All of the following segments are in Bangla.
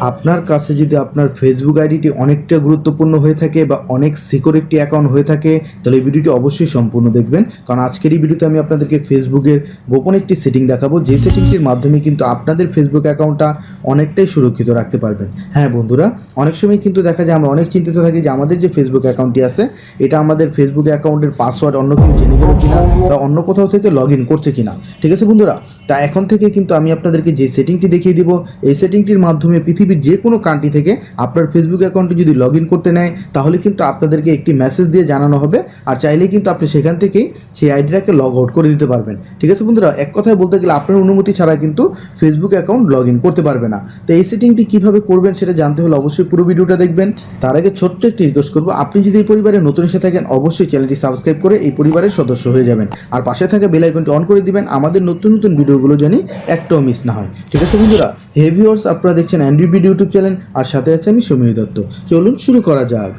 আপনার কাছে যদি আপনার ফেসবুক আইডিটি অনেকটা গুরুত্বপূর্ণ হয়ে থাকে বা অনেক সিকিউর একটি অ্যাকাউন্ট হয়ে থাকে, তাহলে এই ভিডিওটি অবশ্যই সম্পূর্ণ দেখবেন। কারণ আজকের এই ভিডিওতে আমি আপনাদেরকে ফেসবুকের গোপন একটি সেটিং দেখাবো, যে সেটিংটির মাধ্যমে কিন্তু আপনাদের ফেসবুক অ্যাকাউন্টটা অনেকটাই সুরক্ষিত রাখতে পারবেন। হ্যাঁ বন্ধুরা, অনেক সময় কিন্তু দেখা যায় আমরা অনেক চিন্তিত থাকি যে আমাদের যে ফেসবুক অ্যাকাউন্টটি আছে এটা আমাদের ফেসবুক অ্যাকাউন্টের পাসওয়ার্ড অন্য কেউ জেনে গেল কিনা বা অন্য কোথাও থেকে লগ ইন করছে কিনা। ঠিক আছে বন্ধুরা, তা এখন থেকে কিন্তু আমি আপনাদেরকে যে সেটিংটি দেখিয়ে দিব, এই সেটিংটির মাধ্যমে পৃথিবীর যে কোনো কান্ট্রি থেকে আপনার ফেসবুক অ্যাকাউন্টে যদি লগ ইন করতে নেয়, তাহলে কিন্তু আপনাদেরকে একটি মেসেজ দিয়ে জানানো হবে, আর চাইলেই কিন্তু আপনি সেখান থেকেই সেই আইডিটাকে লগ আউট করে দিতে পারবেন। ঠিক আছে বন্ধুরা, এক কথায় বলতে গেলে আপনার অনুমতি ছাড়া কিন্তু ফেসবুক অ্যাকাউন্ট লগ ইন করতে পারবে না। তো এই সেটিংটি কীভাবে করবেন সেটা জানতে হলে অবশ্যই পুরো ভিডিওটা দেখবেন। তার আগে ছোট্ট একটি রিকোয়েস্ট করবো, আপনি যদি এই পরিবারে নতুন এসে থাকেন অবশ্যই চ্যানেলটি সাবস্ক্রাইব করে এই পরিবারের সদস্য হয়ে যাবেন, আর পাশে থাকা বেল আইকনটি অন করে দিবেন আমাদের নতুন নতুন ভিডিওগুলো জানি একটাও মিস না হয়। ঠিক আছে বন্ধুরা, হে ভিউয়ার্স, আপনারা দেখছেন অ্যান্ড্রয়েড ভিডিও ইউটিউব চ্যানেল, আর সাথে আছে আমি সমীর দত্ত। চলুন শুরু করা যাক।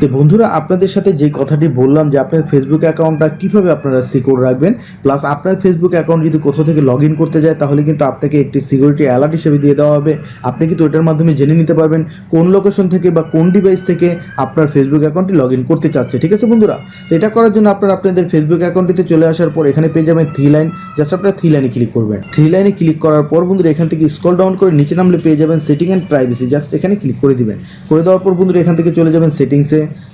তো বন্ধুরা, আপনাদের সাথে যে কথাটি বললাম যে আপনার ফেসবুক অ্যাকাউন্টটা কীভাবে আপনারা সিকিউর রাখবেন, প্লাস আপনার ফেসবুক অ্যাকাউন্ট যদি কোথাও থেকে লগ ইন করতে যায় তাহলে কিন্তু আপনাকে একটি সিকিউরিটি অ্যালার্ট হিসেবে দিয়ে দেওয়া হবে। আপনি কিন্তু ওইটার মাধ্যমে জেনে নিতে পারবেন কোন লোকেশন থেকে বা কোন ডিভাইস থেকে আপনার ফেসবুক অ্যাকাউন্টটি লগ ইন করতে চাচ্ছে। ঠিক আছে বন্ধুরা, তো এটা করার জন্য আপনারা আপনাদের ফেসবুক অ্যাকাউন্টটিতে চলে আসার পর এখানে পেয়ে যাবেন 3 লাইন। জাস্ট আপনারা 3 লাইনে ক্লিক করবেন। 3 লাইনে ক্লিক করার পর বন্ধুরা এখান থেকে স্ক্রল ডাউন করে নিচে নামলে পেয়ে যাবেন সেটিং অ্যান্ড প্রাইভেসি। জাস্ট এখানে ক্লিক করে দিবেন। করে দেওয়ার পর বন্ধুরা এখান থেকে চলে যাবেন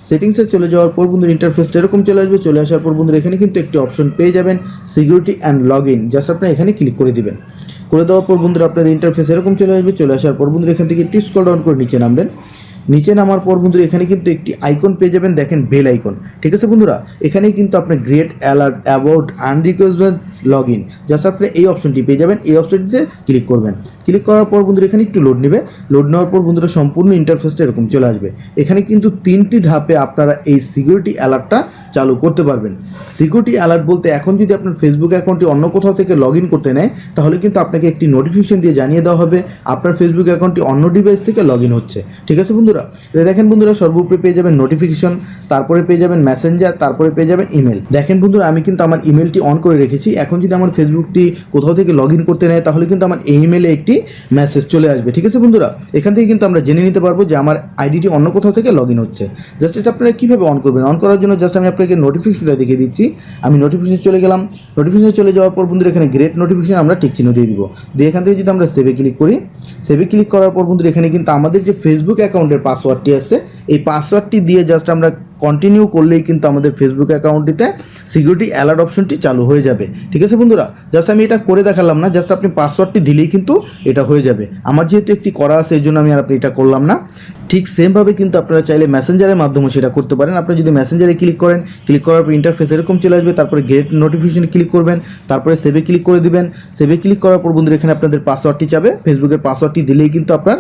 সেটিংসে চলে যাওয়ার পর বন্ধুরা ইন্টারফেসটা এরকম চলে আসবে। চলে আসার পর বন্ধুরা এখানে কিন্তু একটি অপশন পেয়ে যাবেন security and log in. Just আপনারা এখানে ক্লিক করে দিবেন। করে দেওয়ার পর বন্ধুরা আপনাদের ইন্টারফেস এরকম চলে আসবে। চলে আসার পর বন্ধুরা এখান থেকে একটু স্ক্রল ডাউন করে নিচে নামবেন। নিচে নামার পর বন্ধুরা এখানে কিন্তু একটি আইকন পেয়ে যাবেন, দেখেন বেল আইকন। ঠিক আছে বন্ধুরা, এখানেই কিন্তু আপনার great alert about unrequested log in. Just আপনি এই অপশনটি পেয়ে যাবেন, এই অপশনটিতে ক্লিক করবেন। ক্লিক করার পর বন্ধুরা এখানে একটু লোড নেবে। লোড নেওয়ার পর বন্ধুরা সম্পূর্ণ ইন্টারফেসটা এরকম চলে আসবে। এখানে কিন্তু 3টি ধাপে আপনারা এই সিকিউরিটি অ্যালার্টটা চালু করতে পারবেন। সিকিউরিটি অ্যালার্ট বলতে এখন যদি আপনার ফেসবুক অ্যাকাউন্টটি অন্য কোথাও থেকে লগ ইন করতে নেয় তাহলে কিন্তু আপনাকে একটি নোটিফিকেশন দিয়ে জানিয়ে দেওয়া হবে আপনার ফেসবুক অ্যাকাউন্টটি অন্য ডিভাইস থেকে লগ ইন হচ্ছে। ঠিক আছে বন্ধুরা, দেখেন বন্ধুরা সর্বোপরি পেয়ে যাবেন নোটিফিকেশন, তারপরে পেয়ে যাবেন মেসেঞ্জার, তারপরে পেয়ে যাবেন ইমেল। দেখেন বন্ধুরা আমি কিন্তু আমার ইমেলটি অন করে রেখেছি। এখন যদি আমার ফেসবুকটি কোথাও থেকে লগ ইন করতে নেয় তাহলে কিন্তু আমার এই ইমেলে একটি মেসেজ চলে আসবে। ঠিক আছে বন্ধুরা, এখান থেকে কিন্তু আমরা জেনে নিতে পারবো যে আমার আইডিটি অন্য কোথাও থেকে লগ ইন হচ্ছে। জাস্ট এটা আপনারা কীভাবে অন করবেন, অন করার জন্য জাস্ট আমি আপনাকে নোটিফিকেশনটা দেখিয়ে দিচ্ছি। আমি নোটিফিকেশন চলে গেলাম। নোটিফিকেশন চলে যাওয়ার পর বন্ধুরা এখানে গ্রেট নোটিফিকেশন আমরা টিক চিহ্ন দিয়ে দিব। দিয়ে এখান থেকে যদি আমরা সেভে ক্লিক করি, সেভে ক্লিক করার পর বন্ধুরা এখানে কিন্তু আমাদের যে ফেসবুক অ্যাকাউন্টের পাসওয়ার্ডটি আছে এই পাসওয়ার্ডটি দিয়ে জাস্ট আমরা কন্টিনিউ করলেই কিন্তু আমাদের ফেসবুক অ্যাকাউন্টটিতে সিকিউরিটি অ্যালার্ট অপশনটি চালু হয়ে যাবে। ঠিক আছে বন্ধুরা, জাস্ট আমি এটা করে দেখালাম না, জাস্ট আপনি পাসওয়ার্ডটি দিলেই কিন্তু এটা হয়ে যাবে। আমার যেহেতু একটি করা আছে এই জন্য আমি আর এটা করলাম না। ঠিক সেমভাবে কিন্তু আপনারা চাইলে মেসেঞ্জারের মাধ্যমে সেটা করতে পারেন। আপনি যদি মেসেঞ্জারে ক্লিক করেন, ক্লিক করার পর ইন্টারফেস এরকম চলে আসবে। তারপরে গেট নোটিফিকেশন ক্লিক করবেন, তারপরে সেভে ক্লিক করে দিবেন। সেভে ক্লিক করার পর বন্ধুরা এখানে আপনাদের পাসওয়ার্ডটি চাবে। ফেসবুকের পাসওয়ার্ডটি দিলেই কিন্তু আপনার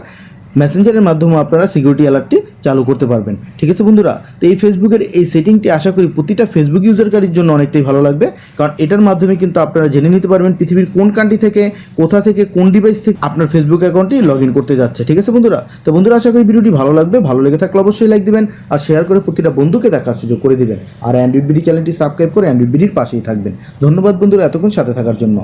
মেসেঞ্জারের মাধ্যমে আপনারা সিকিউরিটি অ্যালার্টটি চালু করতে পারবেন। ঠিক আছে বন্ধুরা, তো এই ফেসবুকের এই সেটিংটি আশা করি প্রতিটা ফেসবুক ইউজারকারীর জন্য অনেকটাই ভালো লাগবে, কারণ এটার মাধ্যমে কিন্তু আপনারা জেনে নিতে পারবেন পৃথিবীর কোন কান্ট্রি থেকে, কোথা থেকে, কোন ডিভাইস থেকে আপনার ফেসবুক অ্যাকাউন্টটি লগ ইন করতে যাচ্ছে। ঠিক আছে বন্ধুরা, তো বন্ধুরা আশা করি ভিডিওটি ভালো লাগবে। ভালো লেগে থাকলে অবশ্যই লাইক দিবেন আর শেয়ার করে প্রতিটা বন্ধুকে দেখার সুযোগ করে দিবেন। আর অ্যান্ড্রয়েড বিডি চ্যানেলটি সাবস্ক্রাইব করে অ্যান্ড্রয়েড বিডির পাশেই থাকবেন। ধন্যবাদ বন্ধুরা এতক্ষণ সাথে থাকার জন্য।